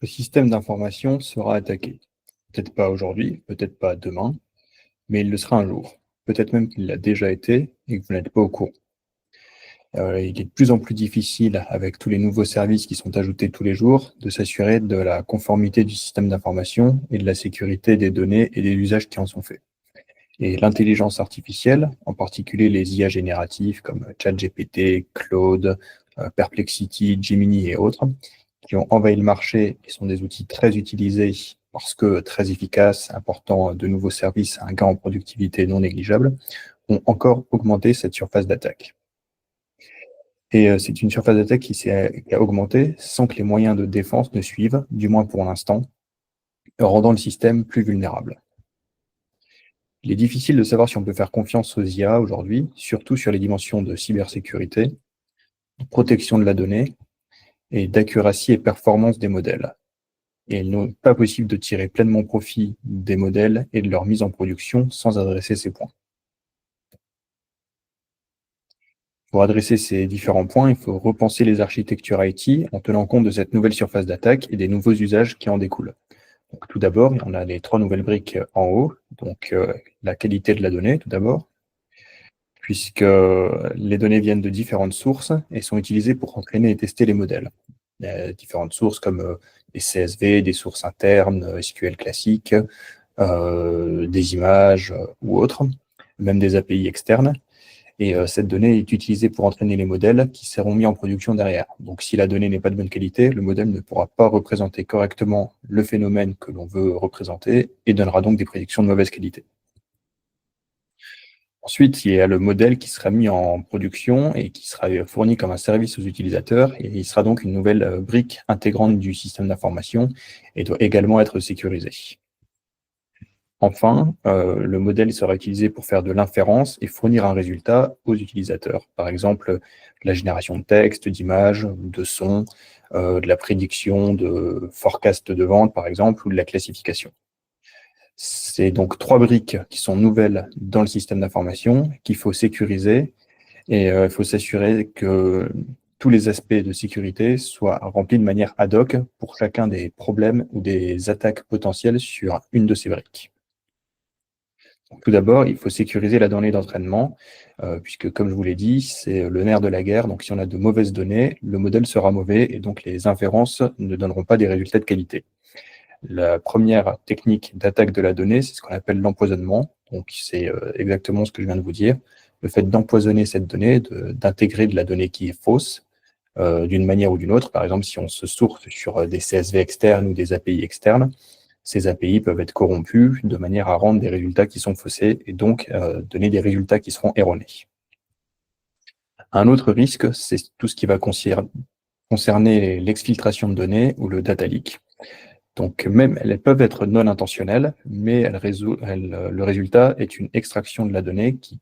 Votre système d'information sera attaqué. Peut-être pas aujourd'hui, peut-être pas demain, mais il le sera un jour. Peut-être même qu'il l'a déjà été et que vous n'êtes pas au courant. Il est de plus en plus difficile, avec tous les nouveaux services qui sont ajoutés tous les jours, de s'assurer de la conformité du système d'information et de la sécurité des données et des usages qui en sont faits. Et l'intelligence artificielle, en particulier les IA génératifs comme ChatGPT, Claude, Perplexity, Gemini et autres, qui ont envahi le marché et sont des outils très utilisés parce que très efficaces, apportant de nouveaux services à un gain en productivité non négligeable, ont encore augmenté cette surface d'attaque. Et c'est une surface d'attaque qui a augmenté sans que les moyens de défense ne suivent, du moins pour l'instant, rendant le système plus vulnérable. Il est difficile de savoir si on peut faire confiance aux IA aujourd'hui, surtout sur les dimensions de cybersécurité, de protection de la donnée et d'accuracy et performance des modèles. Et il n'est pas possible de tirer pleinement profit des modèles et de leur mise en production sans adresser ces points. Pour adresser ces différents points, il faut repenser les architectures IT en tenant compte de cette nouvelle surface d'attaque et des nouveaux usages qui en découlent. Donc, tout d'abord, on a les trois nouvelles briques en haut, donc la qualité de la donnée tout d'abord, puisque les données viennent de différentes sources et sont utilisées pour entraîner et tester les modèles. Il y a différentes sources comme des CSV, des sources internes, SQL classiques, des images ou autres, même des API externes. Et cette donnée est utilisée pour entraîner les modèles qui seront mis en production derrière. Donc si la donnée n'est pas de bonne qualité, le modèle ne pourra pas représenter correctement le phénomène que l'on veut représenter et donnera donc des prédictions de mauvaise qualité. Ensuite, il y a le modèle qui sera mis en production et qui sera fourni comme un service aux utilisateurs. Et il sera donc une nouvelle brique intégrante du système d'information et doit également être sécurisé. Enfin, le modèle sera utilisé pour faire de l'inférence et fournir un résultat aux utilisateurs. Par exemple, la génération de texte, d'images, de sons, de la prédiction de forecast de vente, par exemple, ou de la classification. C'est donc trois briques qui sont nouvelles dans le système d'information qu'il faut sécuriser et il faut s'assurer que tous les aspects de sécurité soient remplis de manière ad hoc pour chacun des problèmes ou des attaques potentielles sur une de ces briques. Donc, tout d'abord, il faut sécuriser la donnée d'entraînement, puisque comme je vous l'ai dit, c'est le nerf de la guerre. Donc si on a de mauvaises données, le modèle sera mauvais et donc les inférences ne donneront pas des résultats de qualité. La première technique d'attaque de la donnée, c'est ce qu'on appelle l'empoisonnement. Donc, c'est exactement ce que je viens de vous dire. Le fait d'empoisonner cette donnée, d'intégrer de la donnée qui est fausse, d'une manière ou d'une autre. Par exemple, si on se source sur des CSV externes ou des API externes, ces API peuvent être corrompus de manière à rendre des résultats qui sont faussés et donc donner des résultats qui seront erronés. Un autre risque, c'est tout ce qui va concerner l'exfiltration de données ou le data leak. Donc, même elles peuvent être non intentionnelles, mais le résultat est une extraction de la donnée qui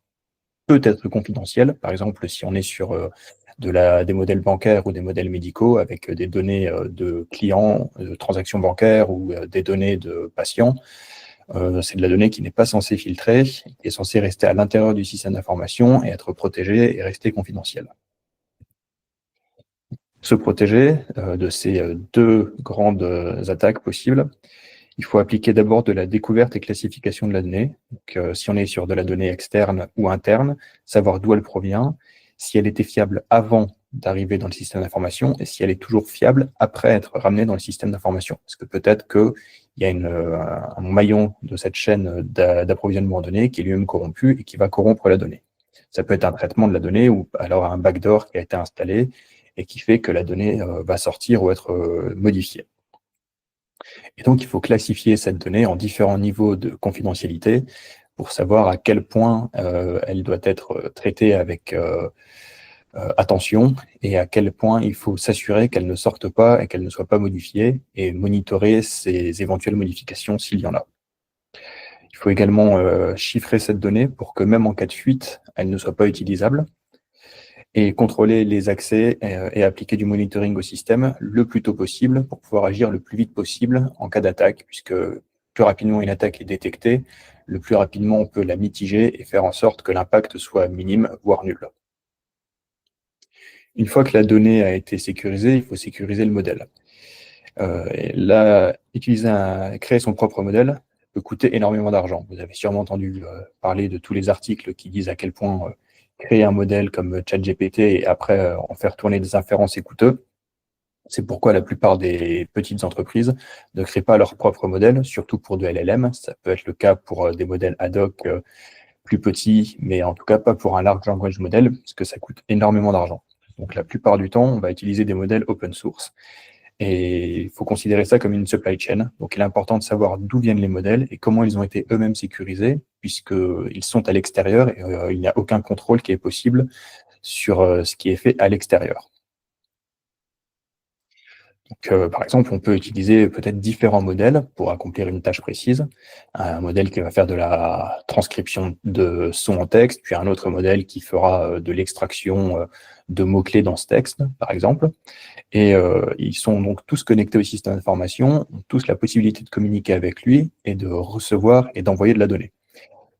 peut être confidentielle. Par exemple, si on est sur des modèles bancaires ou des modèles médicaux avec des données de clients, de transactions bancaires ou des données de patients, c'est de la donnée qui n'est pas censée filtrer, qui est censée rester à l'intérieur du système d'information et être protégée et rester confidentielle. Se protéger de ces deux grandes attaques possibles, il faut appliquer d'abord de la découverte et classification de la donnée. Donc, si on est sur de la donnée externe ou interne, savoir d'où elle provient, si elle était fiable avant d'arriver dans le système d'information et si elle est toujours fiable après être ramenée dans le système d'information. Parce que peut-être qu'il y a un maillon de cette chaîne d'approvisionnement en données qui est lui-même corrompu et qui va corrompre la donnée. Ça peut être un traitement de la donnée ou alors un backdoor qui a été installé et qui fait que la donnée va sortir ou être modifiée. Et donc, il faut classifier cette donnée en différents niveaux de confidentialité pour savoir à quel point elle doit être traitée avec attention et à quel point il faut s'assurer qu'elle ne sorte pas et qu'elle ne soit pas modifiée et monitorer ces éventuelles modifications s'il y en a. Il faut également chiffrer cette donnée pour que même en cas de fuite, elle ne soit pas utilisable et contrôler les accès et appliquer du monitoring au système le plus tôt possible pour pouvoir agir le plus vite possible en cas d'attaque, puisque plus rapidement une attaque est détectée, le plus rapidement on peut la mitiger et faire en sorte que l'impact soit minime, voire nul. Une fois que la donnée a été sécurisée, il faut sécuriser le modèle. Et là, créer son propre modèle peut coûter énormément d'argent. Vous avez sûrement entendu parler de tous les articles qui disent à quel point créer un modèle comme ChatGPT et après en faire tourner des inférences est coûteux. C'est pourquoi la plupart des petites entreprises ne créent pas leur propre modèle, surtout pour de LLM. Ça peut être le cas pour des modèles ad hoc plus petits, mais en tout cas pas pour un large language model, parce que ça coûte énormément d'argent. Donc la plupart du temps, on va utiliser des modèles open source. Et il faut considérer ça comme une supply chain. Donc il est important de savoir d'où viennent les modèles et comment ils ont été eux-mêmes sécurisés, puisqu'ils sont à l'extérieur et il n'y a aucun contrôle qui est possible sur ce qui est fait à l'extérieur. Donc, par exemple, on peut utiliser peut-être différents modèles pour accomplir une tâche précise. Un modèle qui va faire de la transcription de son en texte, puis un autre modèle qui fera de l'extraction de mots-clés dans ce texte, par exemple. Et ils sont donc tous connectés au système d'information, ont tous la possibilité de communiquer avec lui et de recevoir et d'envoyer de la donnée.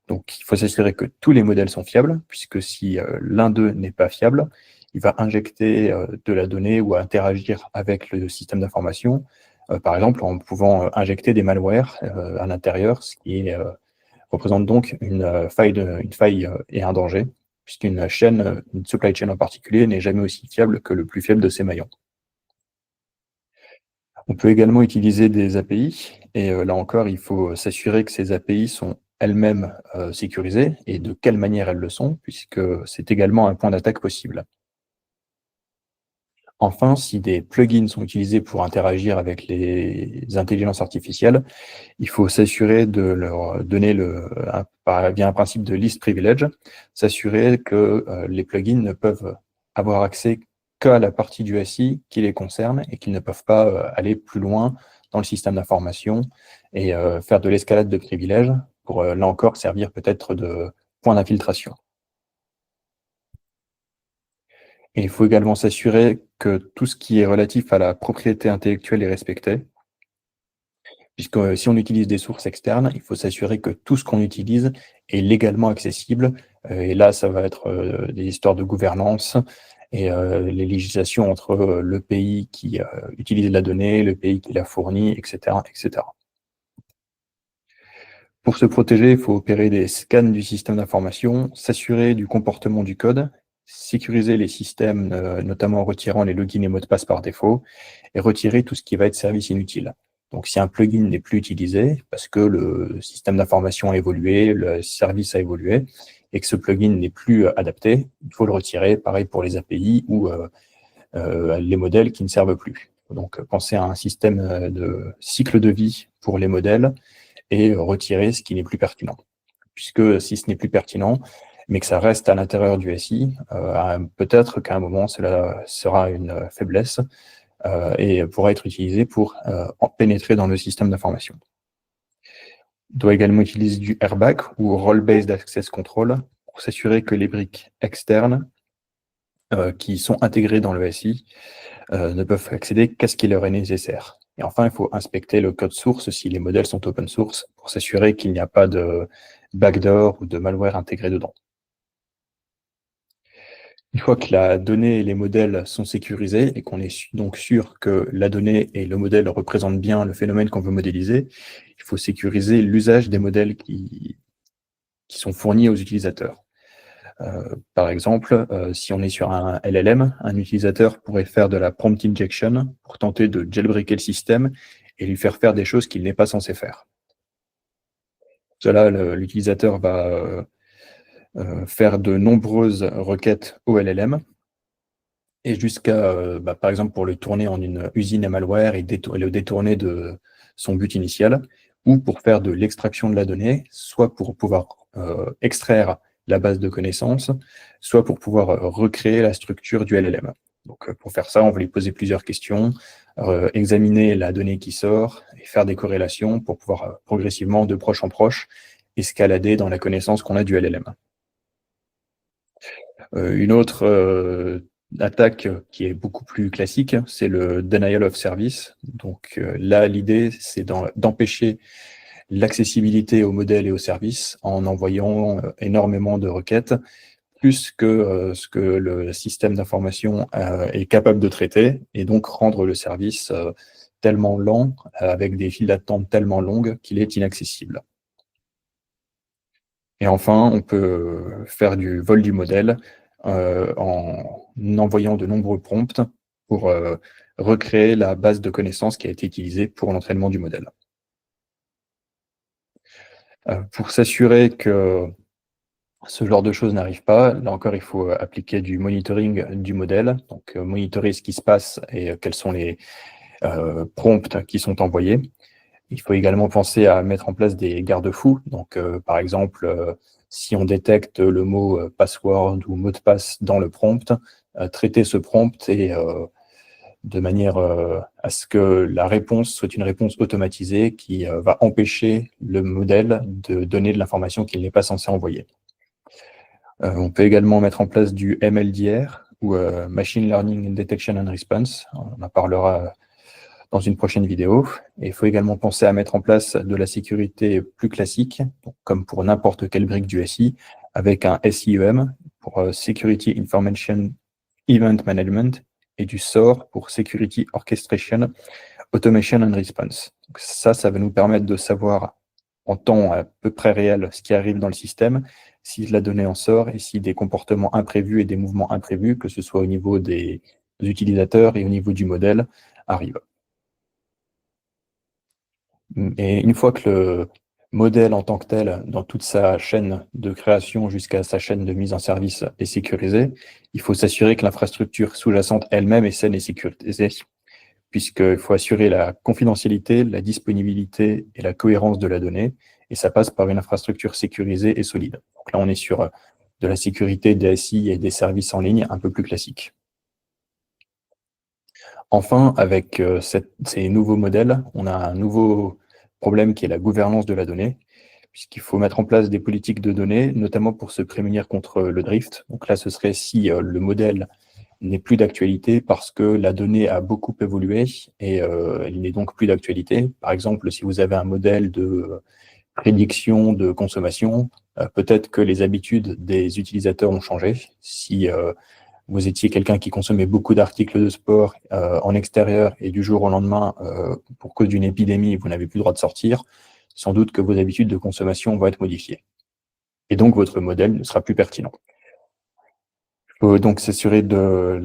Donc, il faut s'assurer que tous les modèles sont fiables, puisque si l'un d'eux n'est pas fiable, il va injecter de la donnée ou interagir avec le système d'information, par exemple en pouvant injecter des malwares à l'intérieur, ce qui représente donc une faille et un danger, puisqu'une chaîne, une supply chain en particulier, n'est jamais aussi fiable que le plus faible de ses maillons. On peut également utiliser des API et là encore, il faut s'assurer que ces API sont elles-mêmes sécurisées et de quelle manière elles le sont, puisque c'est également un point d'attaque possible. Enfin, si des plugins sont utilisés pour interagir avec les intelligences artificielles, il faut s'assurer de leur donner via un principe de least privilege, s'assurer que les plugins ne peuvent avoir accès qu'à la partie du SI qui les concerne et qu'ils ne peuvent pas aller plus loin dans le système d'information et faire de l'escalade de privilèges pour, là encore, servir peut-être de point d'infiltration. Et il faut également s'assurer que tout ce qui est relatif à la propriété intellectuelle est respecté, puisque si on utilise des sources externes, il faut s'assurer que tout ce qu'on utilise est légalement accessible. Et là, ça va être des histoires de gouvernance et les législations entre le pays qui utilise la donnée, le pays qui la fournit, etc., etc. Pour se protéger, il faut opérer des scans du système d'information, s'assurer du comportement du code, sécuriser les systèmes, notamment en retirant les logins et mots de passe par défaut, et retirer tout ce qui va être service inutile. Donc, si un plugin n'est plus utilisé, parce que le système d'information a évolué, le service a évolué, et que ce plugin n'est plus adapté, il faut le retirer. Pareil pour les API ou les modèles qui ne servent plus. Donc, penser à un système de cycle de vie pour les modèles et retirer ce qui n'est plus pertinent. Puisque si ce n'est plus pertinent, mais que ça reste à l'intérieur du SI, peut-être qu'à un moment, cela sera une faiblesse et pourra être utilisé pour pénétrer dans le système d'information. On doit également utiliser du RBAC ou Role-Based Access Control pour s'assurer que les briques externes qui sont intégrées dans le SI ne peuvent accéder qu'à ce qui leur est nécessaire. Et enfin, il faut inspecter le code source si les modèles sont open source pour s'assurer qu'il n'y a pas de backdoor ou de malware intégré dedans. Une fois que la donnée et les modèles sont sécurisés et qu'on est donc sûr que la donnée et le modèle représentent bien le phénomène qu'on veut modéliser, il faut sécuriser l'usage des modèles qui sont fournis aux utilisateurs. Par exemple, si on est sur un LLM, un utilisateur pourrait faire de la prompt injection pour tenter de jailbreaker le système et lui faire des choses qu'il n'est pas censé faire. Cela, l'utilisateur va faire de nombreuses requêtes au LLM et jusqu'à, par exemple, pour le tourner en une usine à malware et le détourner de son but initial, ou pour faire de l'extraction de la donnée, soit pour pouvoir extraire la base de connaissances, soit pour pouvoir recréer la structure du LLM. Donc, pour faire ça, on va lui poser plusieurs questions, examiner la donnée qui sort et faire des corrélations pour pouvoir progressivement, de proche en proche, escalader dans la connaissance qu'on a du LLM. Une autre attaque qui est beaucoup plus classique, c'est le denial of service. Donc là, l'idée, c'est d'empêcher l'accessibilité aux modèles et aux services en envoyant énormément de requêtes, plus que ce que le système d'information est capable de traiter, et donc rendre le service tellement lent, avec des files d'attente tellement longues qu'il est inaccessible. Et enfin, on peut faire du vol du modèle en envoyant de nombreux prompts pour recréer la base de connaissances qui a été utilisée pour l'entraînement du modèle. Pour s'assurer que ce genre de choses n'arrive pas, là encore, il faut appliquer du monitoring du modèle, donc monitorer ce qui se passe et quels sont les prompts qui sont envoyés. Il faut également penser à mettre en place des garde-fous. Donc, par exemple, si on détecte le mot password ou mot de passe dans le prompt, traiter ce prompt et de manière à ce que la réponse soit une réponse automatisée qui va empêcher le modèle de donner de l'information qu'il n'est pas censé envoyer. On peut également mettre en place du MLDR ou Machine Learning Detection and Response. On en parlera dans une prochaine vidéo. Et il faut également penser à mettre en place de la sécurité plus classique, donc comme pour n'importe quelle brique du SI, avec un SIEM pour Security Information Event Management et du SOAR pour Security Orchestration, Automation and Response. Donc ça va nous permettre de savoir en temps à peu près réel ce qui arrive dans le système, si la donnée en sort et si des comportements imprévus et des mouvements imprévus, que ce soit au niveau des utilisateurs et au niveau du modèle, arrivent. Et une fois que le modèle en tant que tel, dans toute sa chaîne de création jusqu'à sa chaîne de mise en service est sécurisé, il faut s'assurer que l'infrastructure sous-jacente elle-même est saine et sécurisée, puisqu'il faut assurer la confidentialité, la disponibilité et la cohérence de la donnée, et ça passe par une infrastructure sécurisée et solide. Donc là, on est sur de la sécurité des SI et des services en ligne un peu plus classiques. Enfin, avec ces nouveaux modèles, on a un nouveau problème qui est la gouvernance de la donnée, puisqu'il faut mettre en place des politiques de données, notamment pour se prémunir contre le drift. Donc là, ce serait si le modèle n'est plus d'actualité parce que la donnée a beaucoup évolué et il n'est donc plus d'actualité. Par exemple, si vous avez un modèle de prédiction de consommation, peut-être que les habitudes des utilisateurs ont changé. Si vous étiez quelqu'un qui consommait beaucoup d'articles de sport en extérieur et du jour au lendemain, pour cause d'une épidémie, vous n'avez plus le droit de sortir, sans doute que vos habitudes de consommation vont être modifiées. Et donc, votre modèle ne sera plus pertinent. Il faut donc s'assurer de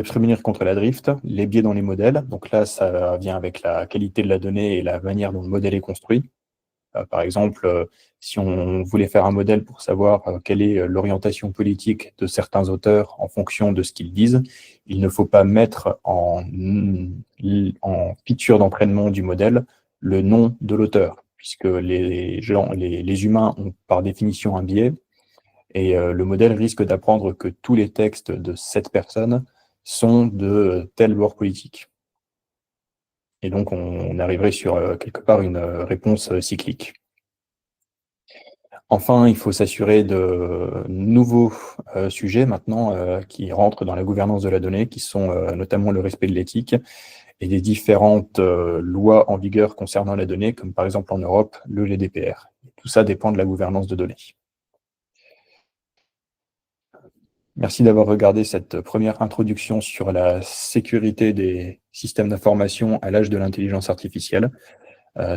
prémunir contre la drift, les biais dans les modèles. Donc là, ça vient avec la qualité de la donnée et la manière dont le modèle est construit. Par exemple, si on voulait faire un modèle pour savoir quelle est l'orientation politique de certains auteurs en fonction de ce qu'ils disent, il ne faut pas mettre en feature d'entraînement du modèle le nom de l'auteur, puisque les humains ont par définition un biais, et le modèle risque d'apprendre que tous les textes de cette personne sont de tel bord politique. Et donc, on arriverait sur quelque part une réponse cyclique. Enfin, il faut s'assurer de nouveaux sujets maintenant qui rentrent dans la gouvernance de la donnée, qui sont notamment le respect de l'éthique et des différentes lois en vigueur concernant la donnée, comme par exemple en Europe, le GDPR. Tout ça dépend de la gouvernance de données. Merci d'avoir regardé cette première introduction sur la sécurité des systèmes d'information à l'âge de l'intelligence artificielle.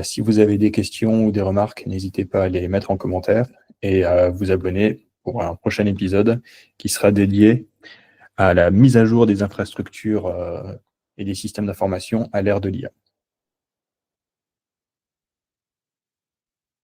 Si vous avez des questions ou des remarques, n'hésitez pas à les mettre en commentaire et à vous abonner pour un prochain épisode qui sera dédié à la mise à jour des infrastructures et des systèmes d'information à l'ère de l'IA.